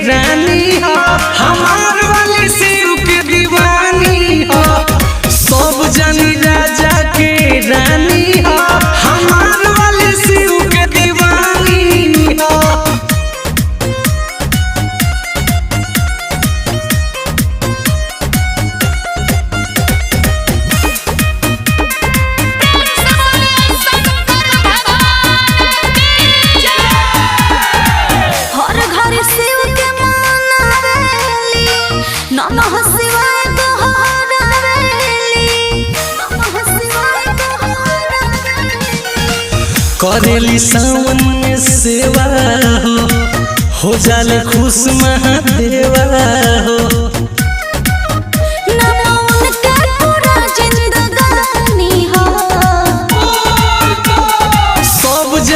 रानी हो, हमार वाली शिव के दीवानी हो। सब जानी राजा के रानी हो, हमार वाली शिव के दीवानी हो। नमः शिवाय करेली सावन में सेवा हो जाले खुश महादेवा हो।